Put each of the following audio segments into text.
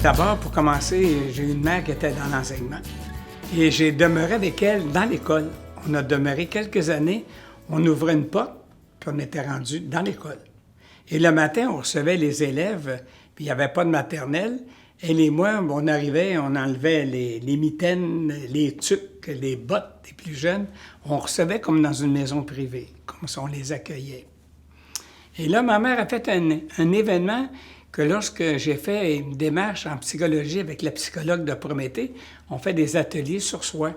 D'abord, pour commencer, j'ai une mère qui était dans l'enseignement. Et j'ai demeuré avec elle dans l'école. On a demeuré quelques années, on ouvrait une porte, puis on était rendu dans l'école. Et le matin, on recevait les élèves, puis il n'y avait pas de maternelle. Elle et moi, on arrivait, on enlevait les mitaines, les tucs, les bottes des plus jeunes. On recevait comme dans une maison privée, comme si on les accueillait. Et là, ma mère a fait un événement que lorsque j'ai fait une démarche en psychologie avec la psychologue de Prométhée, on fait des ateliers sur soi.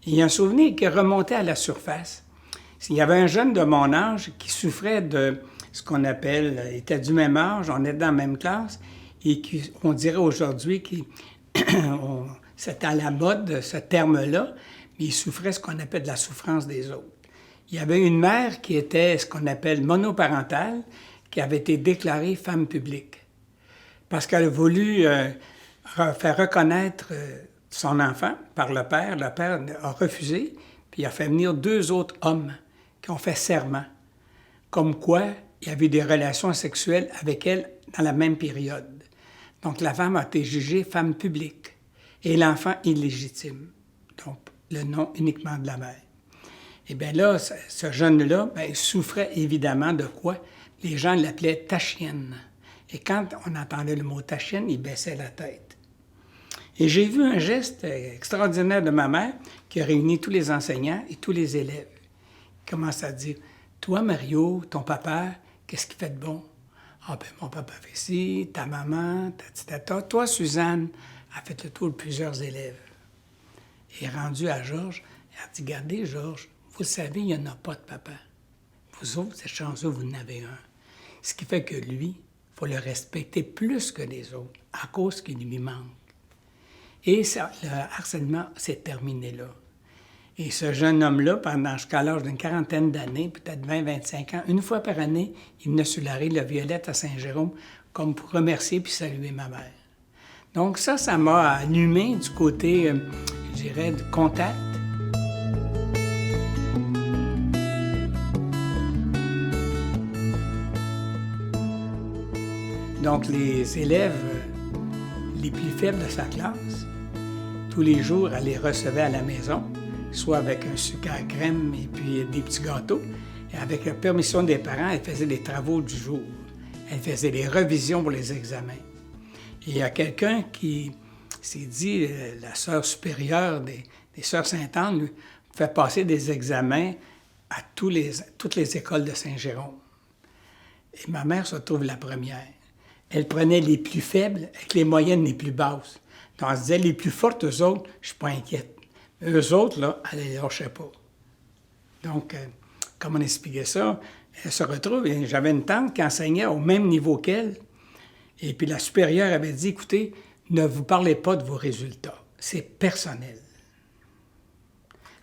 Et il y a un souvenir qui remontait à la surface. Il y avait un jeune de mon âge qui souffrait de ce qu'on appelle, il était du même âge, on était dans la même classe, et on dirait aujourd'hui que c'était à la mode, ce terme-là, mais il souffrait de ce qu'on appelle de la souffrance des autres. Il y avait une mère qui était ce qu'on appelle monoparentale, qui avait été déclarée femme publique, parce qu'elle a voulu faire reconnaître son enfant par le père. Le père a refusé, puis il a fait venir 2 autres hommes qui ont fait serment, comme quoi il y avait des relations sexuelles avec elle dans la même période. Donc la femme a été jugée femme publique et l'enfant illégitime, donc le nom uniquement de la mère. Et bien là, ce jeune-là, il souffrait évidemment de quoi? Les gens l'appelaient ta chienne. Et quand on entendait le mot ta chienne, il baissait la tête. Et j'ai vu un geste extraordinaire de ma mère qui a réuni tous les enseignants et tous les élèves. Il commence à dire, « Toi, Mario, ton papa, qu'est-ce qu'il fait de bon? » « Ah, ben mon papa fait ci, ta maman, ta. Toi, Suzanne, a fait le tour de plusieurs élèves. » Et rendu à Georges, elle a dit, « Regardez, Georges, vous le savez, il n'y en a pas de papa. Vous autres, cette chance-là, vous en avez un. Ce qui fait que lui, il faut le respecter plus que les autres, à cause qu'il lui manque. » Et ça, le harcèlement s'est terminé là. Et ce jeune homme-là, jusqu'à l'âge d'une quarantaine d'années, peut-être 20-25 ans, une fois par année, il venait sur la rue de la Violette à Saint-Jérôme, comme pour remercier puis saluer ma mère. Donc ça m'a allumé du côté, je dirais, de contact. Donc les élèves les plus faibles de sa classe, tous les jours, elle les recevait à la maison, soit avec un sucre à crème et puis des petits gâteaux. Et avec la permission des parents, elle faisait les travaux du jour. Elle faisait les revisions pour les examens. Et il y a quelqu'un qui s'est dit, la sœur supérieure des sœurs Sainte-Anne, lui, fait passer des examens à toutes les écoles de Saint-Jérôme. Et ma mère se trouve la première. Elle prenait les plus faibles avec les moyennes les plus basses. Donc elle se disait, les plus fortes, eux autres, je ne suis pas inquiète. Eux autres, là, elle ne les lâchait pas. Donc, comme on expliquait ça, elle se retrouve, et j'avais une tante qui enseignait au même niveau qu'elle, et puis la supérieure avait dit, écoutez, ne vous parlez pas de vos résultats, c'est personnel.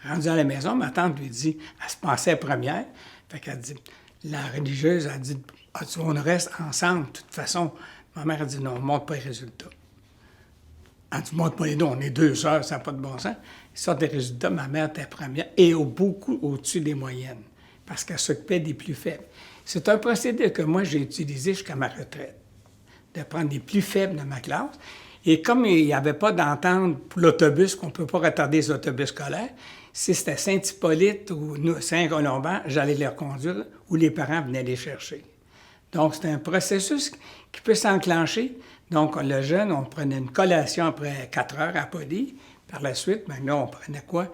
Rendue à la maison, ma tante lui dit, elle se pensait première, fait qu'elle dit, la religieuse a dit, on reste ensemble, de toute façon. Ma mère a dit, non, on ne montre pas les résultats. Elle dit, montre pas les deux, on est 2 sœurs, ça n'a pas de bon sens. Ils sortent des résultats, ma mère était première et beaucoup au-dessus des moyennes, parce qu'elle s'occupait des plus faibles. C'est un procédé que moi, j'ai utilisé jusqu'à ma retraite, de prendre les plus faibles de ma classe. Et comme il n'y avait pas d'entente pour l'autobus, qu'on ne peut pas retarder les autobus scolaires, si c'était Saint-Hippolyte ou Saint-Colomban, j'allais les reconduire ou les parents venaient les chercher. Donc, c'est un processus qui peut s'enclencher. Donc, le jeune, on prenait une collation après 4 heures à Poly. Par la suite, maintenant, on prenait quoi?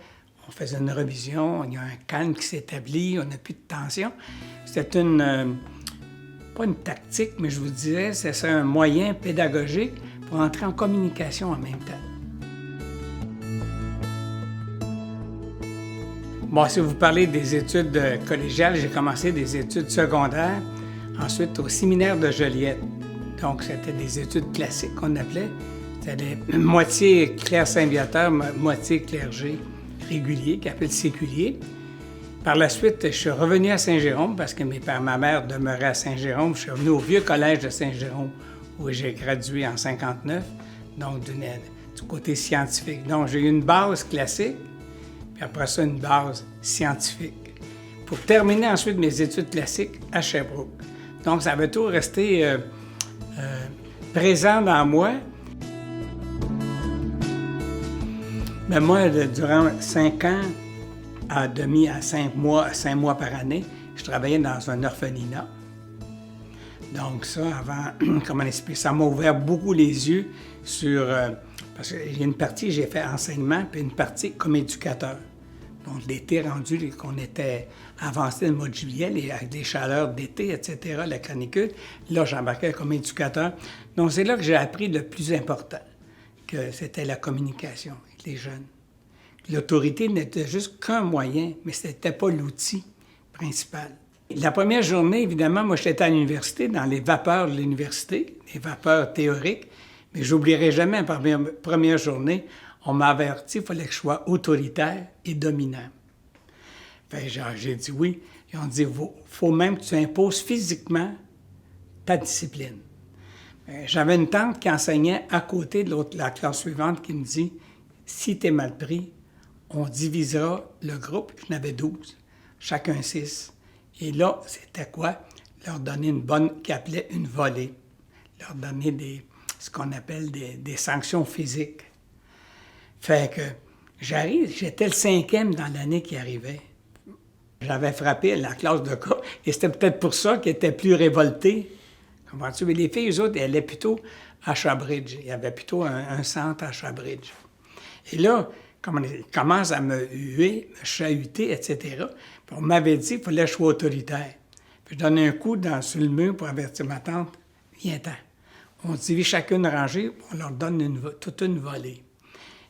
On faisait une revision, il y a un calme qui s'établit, on n'a plus de tension. C'était pas une tactique, mais je vous disais, c'est un moyen pédagogique pour entrer en communication en même temps. Bon, si vous parlez des études collégiales, j'ai commencé des études secondaires, ensuite au séminaire de Joliette. Donc, c'était des études classiques qu'on appelait. C'était moitié clerc Saint-Viateur, moitié clergé régulier, qui appelle séculier. Par la suite, je suis revenu à Saint-Jérôme parce que ma mère demeurait à Saint-Jérôme. Je suis revenu au vieux collège de Saint-Jérôme où j'ai gradué en 59, donc du côté scientifique. Donc, j'ai eu une base classique, puis après ça, une base scientifique. Pour terminer ensuite mes études classiques à Sherbrooke. Donc, ça avait tout resté présent dans moi. Mais moi, durant 5 ans, à 5 mois par année, je travaillais dans un orphelinat. Donc ça, avant, comment expliquer, ça m'a ouvert beaucoup les yeux sur... parce qu'il y a une partie, j'ai fait enseignement, puis une partie comme éducateur. Donc l'été rendu, qu'on était avancé le mois de juillet, avec des chaleurs d'été, etc., la canicule, là, j'embarquais comme éducateur. Donc c'est là que j'ai appris le plus important, que c'était la communication avec les jeunes. L'autorité n'était juste qu'un moyen, mais ce n'était pas l'outil principal. La première journée, évidemment, moi, j'étais à l'université, dans les vapeurs de l'université, les vapeurs théoriques, mais j'oublierai jamais la première journée, on m'a averti qu'il fallait que je sois autoritaire et dominant. Fait, j'ai dit oui. Ils ont dit, faut même que tu imposes physiquement ta discipline. J'avais une tante qui enseignait à côté de la classe suivante qui me dit, si tu es mal pris, on divisera le groupe. Je n'avais 12, chacun 6. Et là, c'était quoi? Leur donner une bonne, qu'ils appelaient une volée. Leur donner ce qu'on appelle des sanctions physiques. Fait que j'étais le 5e dans l'année qui arrivait. J'avais frappé la classe de cas, et c'était peut-être pour ça qu'ils étaient plus révoltés. Comprends-tu? Mais les filles, eux autres, elles allaient plutôt à Shawbridge. Il y avait plutôt un centre à Shawbridge. Et là, ils commencent à me huer, me chahuter, etc. Puis on m'avait dit qu'il fallait que je sois autoritaire. Puis je donnais un coup sur le mur pour avertir ma tante. Viens-t'en. On divise chacune rangée, on leur donne toute une volée.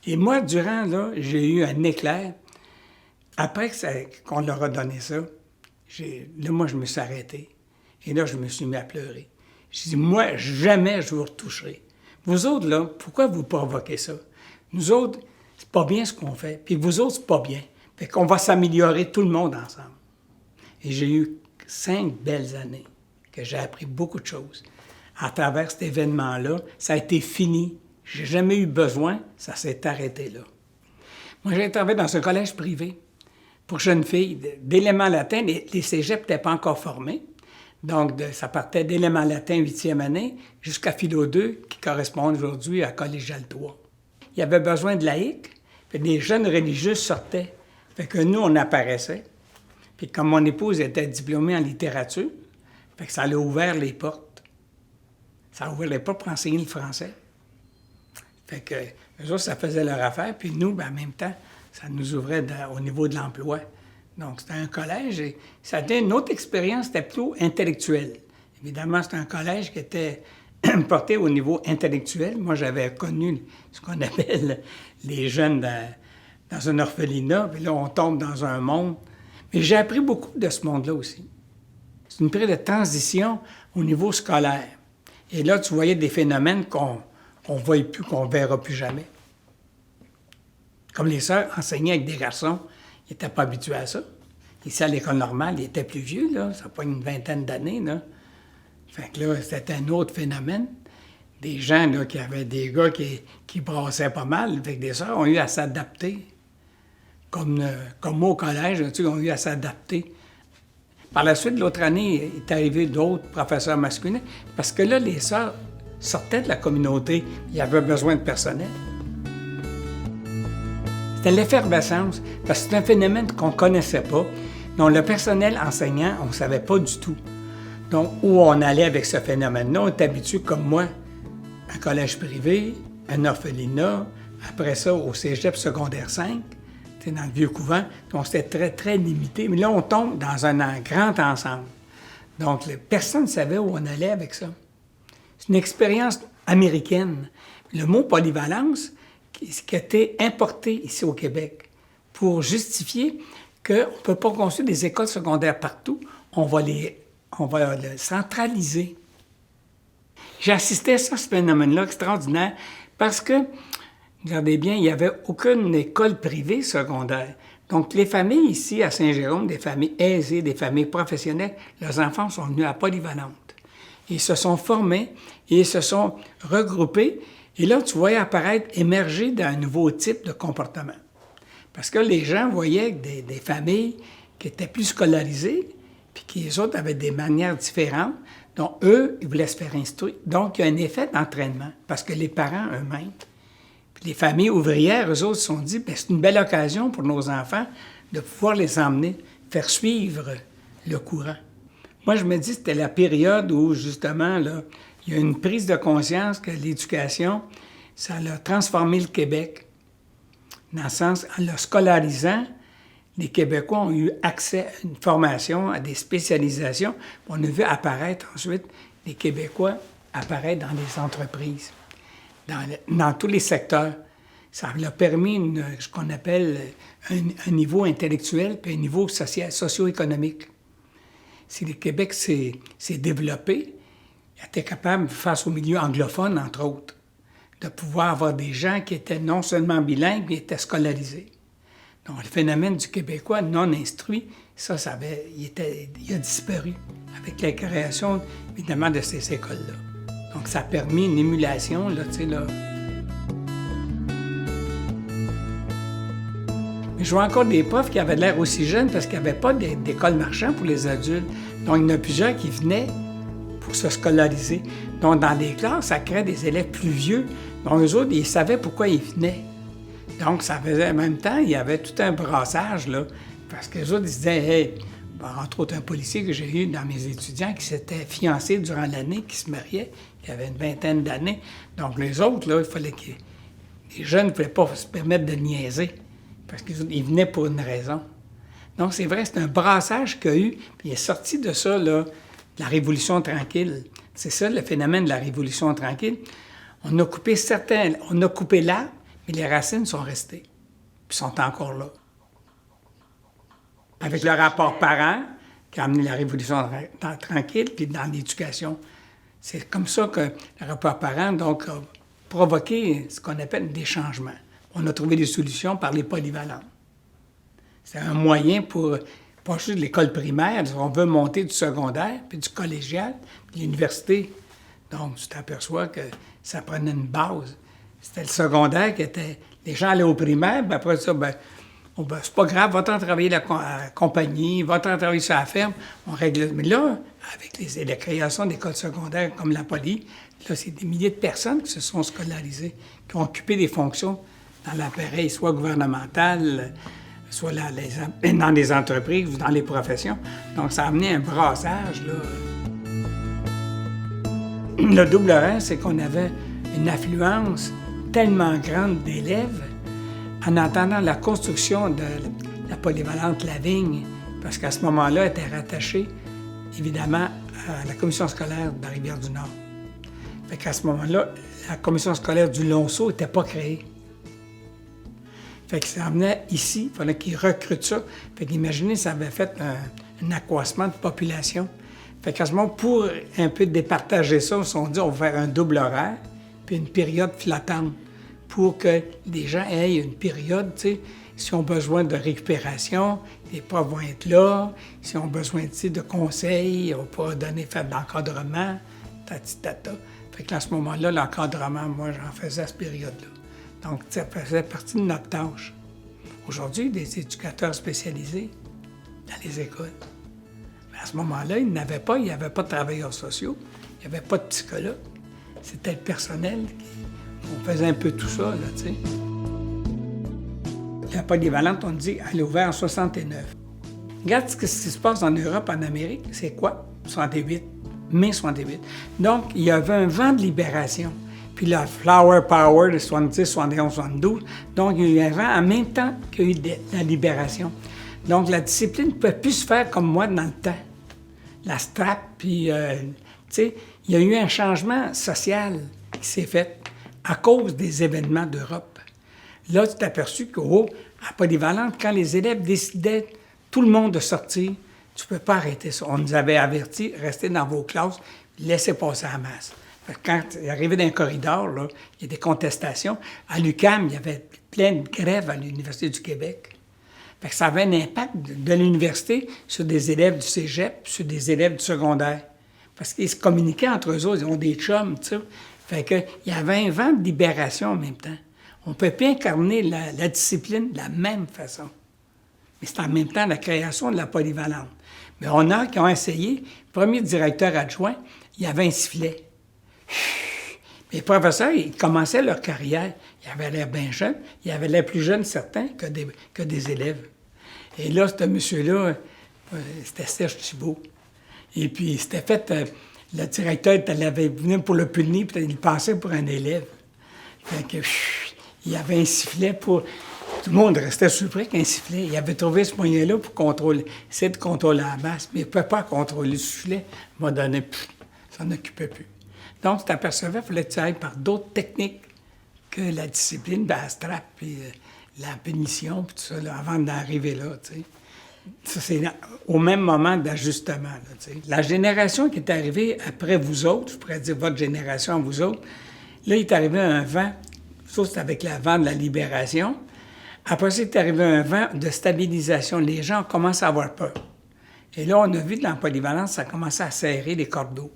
Et moi, durant, là, j'ai eu un éclair. Après qu'on leur a donné ça, là, moi, je me suis arrêté. Et là, je me suis mis à pleurer. J'ai dit, moi, jamais je vous retoucherai. Vous autres, là, pourquoi vous provoquez ça? Nous autres, c'est pas bien ce qu'on fait. Puis vous autres, c'est pas bien. Fait qu'on va s'améliorer tout le monde ensemble. Et j'ai eu 5 belles années que j'ai appris beaucoup de choses. À travers cet événement-là, ça a été fini. J'ai jamais eu besoin, ça s'est arrêté là. Moi, j'ai travaillé dans un collège privé pour jeunes filles d'éléments latins. Les cégeps n'étaient pas encore formés. Donc, ça partait d'éléments latins 8e année jusqu'à philo 2, qui correspond aujourd'hui à collégial 3. Il y avait besoin de laïcs, puis des jeunes religieux sortaient. Fait que nous, on apparaissait. Puis comme mon épouse était diplômée en littérature, fait que ça a ouvert les portes. Ça a ouvert les portes pour enseigner le français. Fait que eux autres, ça faisait leur affaire, puis nous, en même temps, ça nous ouvrait au niveau de l'emploi. Donc, c'était un collège, et ça a été une autre expérience, c'était plutôt intellectuel. Évidemment, c'était un collège qui était porté au niveau intellectuel. Moi, j'avais connu ce qu'on appelle les jeunes dans un orphelinat, puis là, on tombe dans un monde. Mais j'ai appris beaucoup de ce monde-là aussi. C'est une période de transition au niveau scolaire. Et là, tu voyais des phénomènes qu'on ne voyait plus, qu'on ne verra plus jamais. Comme les sœurs enseignaient avec des garçons, ils n'étaient pas habitués à ça. Ici, à l'école normale, ils étaient plus vieux, là. Ça n'a pas une vingtaine d'années, là. Fait que là, c'était un autre phénomène. Des gens, là, qui avaient des gars qui brassaient pas mal, fait que des sœurs ont eu à s'adapter. Comme moi au collège, tu sais, ont eu à s'adapter. Par la suite, l'autre année, il est arrivé d'autres professeurs masculins, parce que là, les sœurs sortaient de la communauté. Il y avait besoin de personnel. C'était l'effervescence, parce que c'est un phénomène qu'on ne connaissait pas. Donc, le personnel enseignant, on ne savait pas du tout. Donc, où on allait avec ce phénomène-là, on est habitué, comme moi, à un collège privé, un orphelinat, après ça, au cégep secondaire 5, dans le Vieux-Couvent. Donc, c'était très, très limité. Mais là, on tombe dans un grand ensemble. Donc, personne ne savait où on allait avec ça. C'est une expérience américaine. Le mot polyvalence, qui a été importé ici au Québec pour justifier qu'on ne peut pas construire des écoles secondaires partout. On va le centraliser. J'ai assisté à ce phénomène-là extraordinaire parce que, regardez bien, il n'y avait aucune école privée secondaire. Donc, les familles ici à Saint-Jérôme, des familles aisées, des familles professionnelles, leurs enfants sont venus à Polyvalente. Ils se sont formés et ils se sont regroupés. Et là, tu voyais apparaître, émerger d'un nouveau type de comportement. Parce que les gens voyaient des familles qui étaient plus scolarisées, puis qui, les autres, avaient des manières différentes. Donc, eux, ils voulaient se faire instruire. Donc, il y a un effet d'entraînement, parce que les parents eux-mêmes Puis les familles ouvrières, eux autres, se sont dit, bien, c'est une belle occasion pour nos enfants de pouvoir les emmener, faire suivre le courant. Moi, je me dis que c'était la période où, justement, là, il y a une prise de conscience que l'éducation, ça a transformé le Québec. Dans le sens, en le scolarisant, les Québécois ont eu accès à une formation, à des spécialisations. On a vu apparaître ensuite les Québécois apparaître dans les entreprises, dans tous les secteurs. Ça leur a permis ce qu'on appelle un niveau intellectuel puis un niveau socio-économique. Si le Québec s'est développé, il était capable, face au milieu anglophone, entre autres, de pouvoir avoir des gens qui étaient non seulement bilingues, mais étaient scolarisés. Donc, le phénomène du Québécois non instruit, il a disparu avec la création, évidemment, de ces écoles-là. Donc, ça a permis une émulation, là, tu sais, là. Mais je vois encore des profs qui avaient l'air aussi jeunes parce qu'il n'y avait pas d'école marchande pour les adultes. Donc, il y en a plusieurs qui venaient pour se scolariser. Donc, dans les classes, ça crée des élèves plus vieux. Donc, eux autres, ils savaient pourquoi ils venaient. Donc, ça faisait en même temps, il y avait tout un brassage, là, parce que les autres, ils se disaient, hey, entre autres, un policier que j'ai eu dans mes étudiants qui s'était fiancé durant l'année, qui se mariait, qui avait une vingtaine d'années. Donc, les autres, là, il fallait que les jeunes ne pouvaient pas se permettre de niaiser, parce qu'ils venaient pour une raison. Donc, c'est vrai, c'est un brassage qu'il y a eu, puis il est sorti de ça, là, la Révolution tranquille. C'est ça, le phénomène de la Révolution tranquille. On a coupé l'arbre, mais les racines sont restées, puis sont encore là. Avec le rapport parent, qui a amené la Révolution tranquille, puis dans l'éducation. C'est comme ça que le rapport parent, donc, a provoqué ce qu'on appelle des changements. On a trouvé des solutions par les polyvalentes. C'est un moyen pour, pas juste l'école primaire, on veut monter du secondaire, puis du collégial, puis l'université. Donc, tu t'aperçois que ça prenait une base. C'était le secondaire qui était... Les gens allaient au primaire, puis après ça, c'est pas grave, va-t'en travailler la compagnie, va-t'en travailler sur la ferme, on règle... Mais là, avec la création d'écoles secondaires comme la Poly, là, c'est des milliers de personnes qui se sont scolarisées, qui ont occupé des fonctions dans l'appareil, soit gouvernemental, soit dans les entreprises ou dans les professions. Donc, ça a amené un brassage, là. Le double rang, c'est qu'on avait une affluence tellement grande d'élèves en attendant la construction de la polyvalente Lavigne, parce qu'à ce moment-là, elle était rattachée, évidemment, à la commission scolaire de la Rivière-du-Nord. Fait qu'à ce moment-là, la commission scolaire du Lonceau n'était pas créée. Fait que ça venait ici, il fallait qu'ils recrutent ça. Fait qu'imaginez, ça avait fait un accroissement de population. Fait qu'à ce moment, pour un peu départager ça, on s'est dit, on va faire un double horaire, puis une période flottante, pour que les gens aient une période, tu sais, s'ils ont besoin de récupération, les profs vont être là, s'ils ont besoin, tu sais, de conseils, on va pas faire de l'encadrement, tatitata. Fait qu'à ce moment-là, l'encadrement, moi, j'en faisais à cette période-là. Donc, ça faisait partie de notre tâche. Aujourd'hui, des éducateurs spécialisés dans les écoles. Mais à ce moment-là, il n'y avait pas de travailleurs sociaux, il n'y avait pas de psychologues. C'était le personnel on faisait un peu tout ça, là, tu sais. La polyvalente, on dit, elle est ouverte en 69. Regarde ce qui se passe en Europe, en Amérique, c'est quoi? 68, mai 68. Donc, il y avait un vent de libération. Puis la Flower Power de 70, 71, 72. Donc, il y a eu un vent en même temps qu'il y a eu la libération. Donc, la discipline ne pouvait plus se faire comme moi dans le temps. La strap, puis, tu sais, il y a eu un changement social qui s'est fait à cause des événements d'Europe. Là, tu t'es aperçu à Polyvalente, quand les élèves décidaient, tout le monde de sortir, tu ne peux pas arrêter ça. On nous avait avertis, restez dans vos classes, laissez passer la masse. Quand il arrivait dans un corridor, là, il y a des contestations. À l'UQAM, il y avait plein de grèves à l'Université du Québec. Fait que ça avait un impact de l'université sur des élèves du cégep, sur des élèves du secondaire. Parce qu'ils se communiquaient entre eux autres, ils ont des chums, tu sais. Fait qu'il y avait un vent de libération en même temps. On ne peut pas incarner la discipline de la même façon. Mais c'est en même temps la création de la polyvalente. Mais on a qui ont essayé, le premier directeur adjoint, il y avait un sifflet. Les professeurs, ils commençaient leur carrière. Ils avaient l'air bien jeunes. Ils avaient l'air plus jeunes, certains, que des élèves. Et là, ce monsieur-là, c'était Serge Thibault. Et puis, il s'était fait... le directeur l'avait venu pour le punir, puis il passait pour un élève. Fait que, il y avait un sifflet pour... Tout le monde restait surpris qu'un sifflet. Il avait trouvé ce moyen-là pour contrôler, essayer de contrôler la masse, mais il ne pouvait pas contrôler le sifflet. À un moment donné, ça n'en occupait plus. Donc, tu t'apercevais qu'il fallait que tu ailles par d'autres techniques que la discipline, la strap, puis la punition, puis tout ça, là, avant d'arriver là, tu sais. Ça, c'est au même moment d'ajustement, là, tu sais. La génération qui est arrivée après vous autres, je pourrais dire votre génération, vous autres, là, il est arrivé un vent, ça, c'est avec le vent de la libération. Après ça, il est arrivé un vent de stabilisation. Les gens commencent à avoir peur. Et là, on a vu que dans la polyvalence, ça a commencé à serrer les cordeaux.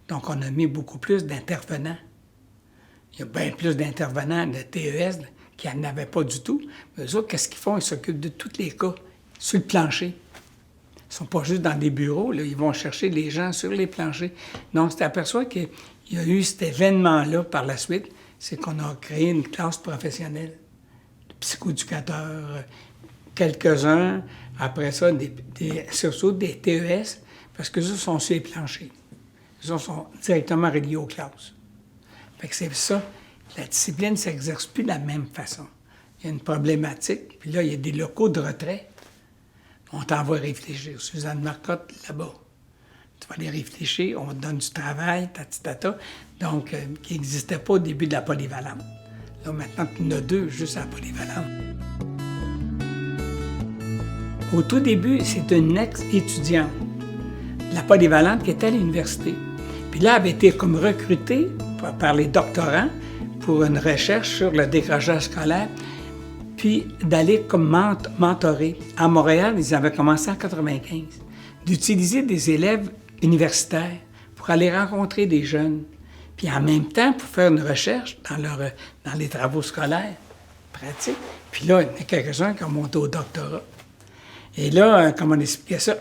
Donc, on a mis beaucoup plus d'intervenants. Il y a bien plus d'intervenants de TES qui n'en avaient pas du tout. Mais eux autres, qu'est-ce qu'ils font? Ils s'occupent de tous les cas sur le plancher. Ils ne sont pas juste dans des bureaux, là. Ils vont chercher les gens sur les planchers. Donc, tu t'aperçois qu'il y a eu cet événement-là par la suite, c'est qu'on a créé une classe professionnelle de psychoéducateurs, quelques-uns, après ça, surtout des TES, parce que eux sont sur les planchers. Eux sont directement reliés aux classes. Fait que c'est ça, la discipline ne s'exerce plus de la même façon. Il y a une problématique, puis là, il y a des locaux de retrait. On t'envoie réfléchir. Suzanne Marcotte, là-bas. Tu vas aller réfléchir, on te donne du travail, tatitata. Donc, qui n'existait pas au début de la polyvalente. Là, maintenant, tu en as deux juste à la polyvalente. Au tout début, c'est une ex-étudiante de la polyvalente qui était à l'université. Puis là, elle avait été comme recrutée par les doctorants pour une recherche sur le décrochage scolaire, puis d'aller comme mentorer. À Montréal, ils avaient commencé en 1995, d'utiliser des élèves universitaires pour aller rencontrer des jeunes, puis en même temps pour faire une recherche dans les travaux scolaires pratiques. Puis là, il y en a quelques-uns qui ont monté au doctorat. Et là, comme on expliquait ça,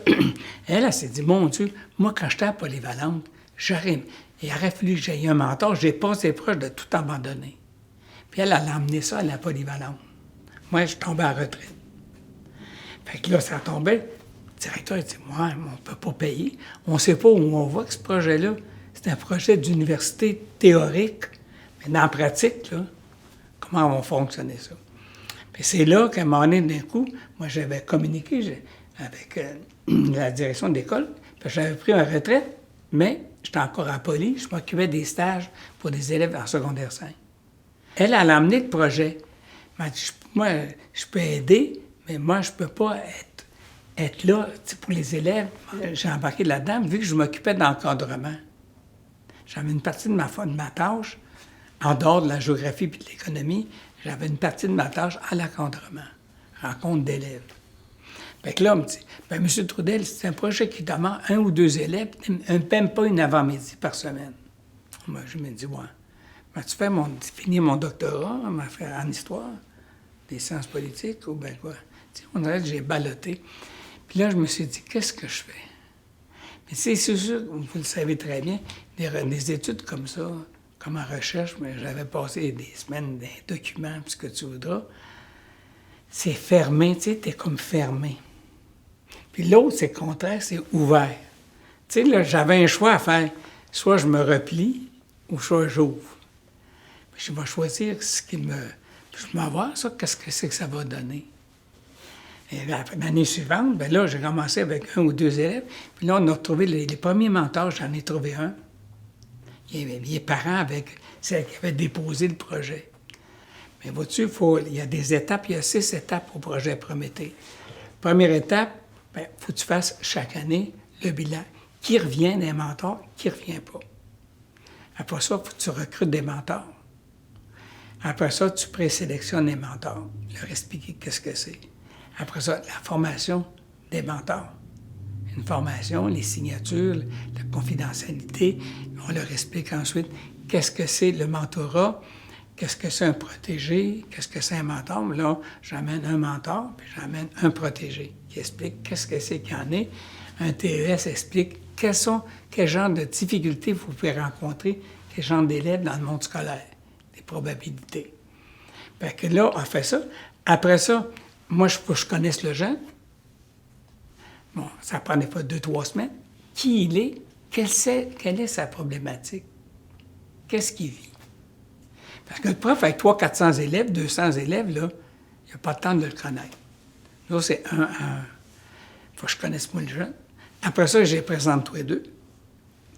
elle s'est dit, mon Dieu, moi, quand j'étais à Polyvalente, il aurait fallu que j'aie un mentor, j'ai passé proche de tout abandonner. Puis elle a emmené ça à la Polyvalente. Moi, je tombais à la retraite. Fait que là, ça tombait. Le directeur, il dit, moi, on ne peut pas payer. On ne sait pas où on va avec ce projet-là. C'est un projet d'université théorique, mais dans la pratique, là, comment on va fonctionner ça? Puis c'est là qu'à un moment donné, d'un coup, moi, j'avais communiqué avec la direction de l'école, puis j'avais pris une retraite, mais j'étais encore à Poly, je m'occupais des stages pour des élèves en secondaire 5. Elle a emmené le projet. Elle m'a dit, moi, je peux aider, mais moi, je ne peux pas être là pour les élèves. J'ai embarqué là-dedans, vu que je m'occupais d'encadrement. J'avais une partie de ma tâche, en dehors de la géographie et de l'économie, j'avais une partie de ma tâche à l'encadrement, rencontre d'élèves. Fait que là, on me dit, bien, M. Trudel, c'est un projet qui demande 1 ou 2 élèves, même pas une avant-midi par semaine. Moi, je me dis, ouais. M'as-tu fini mon doctorat en histoire, des sciences politiques, ou bien quoi? T'sais, on dirait que j'ai ballotté. Puis là, je me suis dit, qu'est-ce que je fais? Mais c'est sûr, vous le savez très bien, des études comme ça, comme en recherche, mais j'avais passé des semaines des documents, puis ce que tu voudras, c'est fermé, tu sais, t'es comme fermé. Puis l'autre, c'est le contraire, c'est ouvert. Tu sais, là, j'avais un choix à faire. Soit je me replie, ou soit j'ouvre. Puis je vais choisir ce qui me... Je vais voir ça, qu'est-ce que c'est que ça va donner. Et l'année suivante, bien là, j'ai commencé avec 1 ou 2 élèves. Puis là, on a trouvé les premiers mentors, j'en ai trouvé un. Les parents avec celles qui avaient déposé le projet. Mais vois-tu, il y a des étapes, il y a 6 étapes au projet Prométhée. Première étape, il faut que tu fasses chaque année le bilan. Qui revient des mentors, qui ne revient pas. Après ça, il faut que tu recrutes des mentors. Après ça, tu présélectionnes les mentors, leur expliquer qu'est-ce que c'est. Après ça, la formation des mentors. Une formation, les signatures, la confidentialité. On leur explique ensuite qu'est-ce que c'est le mentorat, qu'est-ce que c'est un protégé, qu'est-ce que c'est un mentor. Là, j'amène un mentor, puis j'amène un protégé qui explique qu'est-ce que c'est qu'il y en est. Un TES explique quel genre de difficultés vous pouvez rencontrer les genres d'élèves dans le monde scolaire, les probabilités. Fait que là, on fait ça. Après ça, moi, je connaisse le jeune. Bon, ça prend des fois 2-3 semaines. Qui il est? Quelle est sa problématique? Qu'est-ce qu'il vit? Parce que le prof, avec 300-400 élèves, 200 élèves, là, il n'y a pas le temps de le connaître. Là, c'est un. Il faut que je connaisse moi le jeune. Après ça, je les présente tous les deux.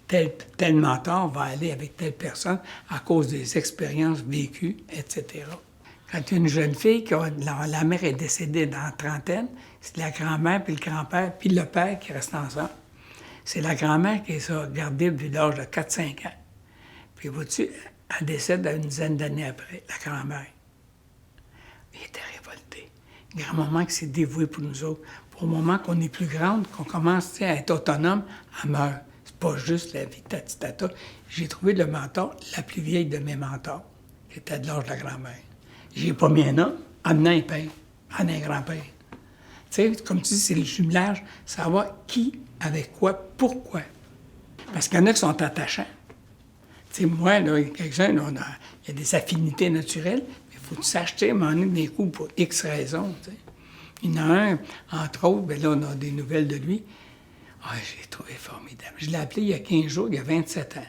Tel mentor va aller avec telle personne à cause des expériences vécues, etc. Quand il y a une jeune fille, la mère est décédée dans la trentaine, c'est la grand-mère puis le grand-père puis le père qui restent ensemble. C'est la grand-mère qui les a gardés depuis l'âge de 4-5 ans. Puis, vois-tu, elle décède une dizaine d'années après, la grand-mère. Il était révolté. Grand-maman qui s'est dévouée pour nous autres. Pour le moment qu'on est plus grande, qu'on commence à être autonome, elle meurt. C'est pas juste la vie de tati-tata. J'ai trouvé le mentor, la plus vieille de mes mentors, qui était de l'âge de la grand-mère. J'ai pas mis un homme, amenant un père, amenant un grand-père. Tu sais, comme tu dis, c'est le jumelage, savoir qui, avec quoi, pourquoi. Parce qu'il y en a qui sont attachants. Tu sais, moi, là, quelqu'un, il y a des affinités naturelles, mais il faut que tu saches, tu sais, m'en des coups pour X raisons, tu sais. Il y en a un, entre autres, bien là, on a des nouvelles de lui. Ah, je l'ai trouvé formidable. Je l'ai appelé il y a 15 jours, il y a 27 ans.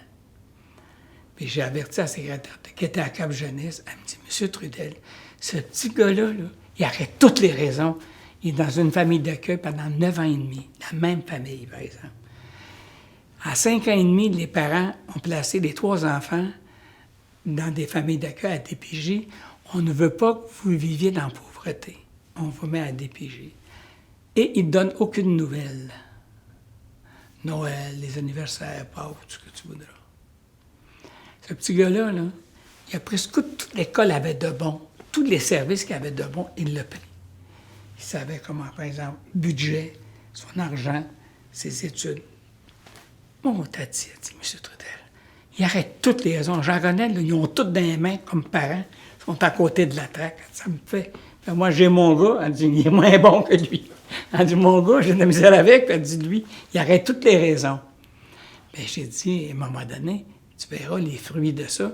Puis j'ai averti la secrétaire qui était à Cap Jeunesse. Elle me dit, Monsieur Trudel, ce petit gars-là, là, il arrête toutes les raisons. Il est dans une famille d'accueil pendant 9 ans et demi, la même famille, par exemple. À 5 ans et demi, les parents ont placé les 3 enfants dans des familles d'accueil à DPJ. On ne veut pas que vous viviez dans la pauvreté. On vous met à DPJ. Et ils ne donnent aucune nouvelle. Noël, les anniversaires, Pâques, tout ce que tu voudras. Ce petit gars-là, là, il a pris ce que toute l'école avait de bon, tous les services qu'il avait de bon, il l'a pris. Il savait comment, par exemple, budget, son argent, ses études. Mon tati a dit, M. Trudel, il arrête toutes les raisons. J'en connais, là, ils ont toutes dans les mains comme parents, ils sont à côté de la traque. Ça me fait. Moi, j'ai mon gars, elle dit, il est moins bon que lui. Elle dit, mon gars, j'ai de la misère avec, puis elle dit, lui, il arrête toutes les raisons. Bien, j'ai dit, à un moment donné, tu verras les fruits de ça.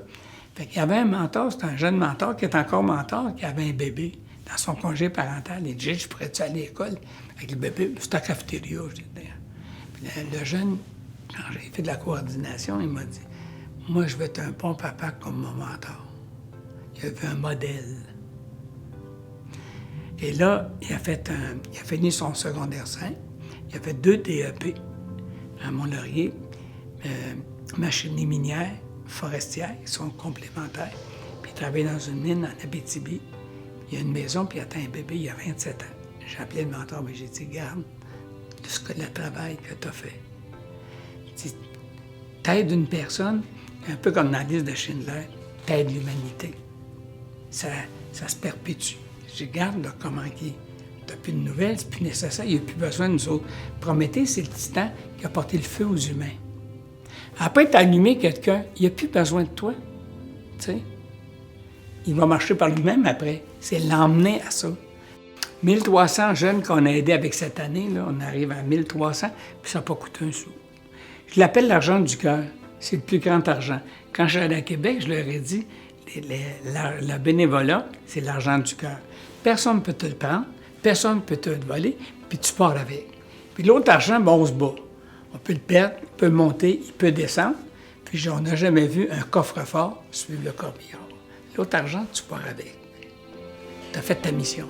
Fait qu'il y avait un mentor, c'était un jeune mentor qui est encore mentor, qui avait un bébé dans son congé parental. Il dit, je pourrais-tu aller à l'école avec le bébé? C'était à la cafétéria, je dis. Puis le jeune, quand j'ai fait de la coordination, il m'a dit, moi, je veux être un bon papa comme mon mentor. Il a vu un modèle. Et là, il a fini son secondaire 5. Il a fait 2 DEP à Mont-Laurier, machinerie minière, forestière, qui sont complémentaires. Puis il travaille dans une mine en Abitibi. Il a une maison, puis il attend un bébé, il a 27 ans. J'ai appelé le mentor, mais j'ai dit, garde le travail que tu as fait. Il dit, t'aides une personne, un peu comme dans la liste de Schindler, t'aides l'humanité. Ça se perpétue. Je garde là, comment il est. T'as plus de nouvelles, c'est plus nécessaire, il n'y a plus besoin de nous autres. Prométhée, c'est le titan qui a porté le feu aux humains. Après, tu as allumé quelqu'un, il n'y a plus besoin de toi. Tu sais? Il va marcher par lui-même après. C'est l'emmener à ça. 1300 jeunes qu'on a aidés avec cette année, là, on arrive à 1300, puis ça n'a pas coûté un sou. Je l'appelle l'argent du cœur. C'est le plus grand argent. Quand je suis allé à Québec, je leur ai dit, le bénévolat, c'est l'argent du cœur. Personne ne peut te le prendre, personne ne peut te le voler, puis tu pars avec. Puis l'autre argent, ben, on se bat. On peut le perdre, il peut monter, il peut descendre. Puis on n'a jamais vu un coffre-fort suivre le corbillard. L'autre argent, tu pars avec. Tu as fait ta mission.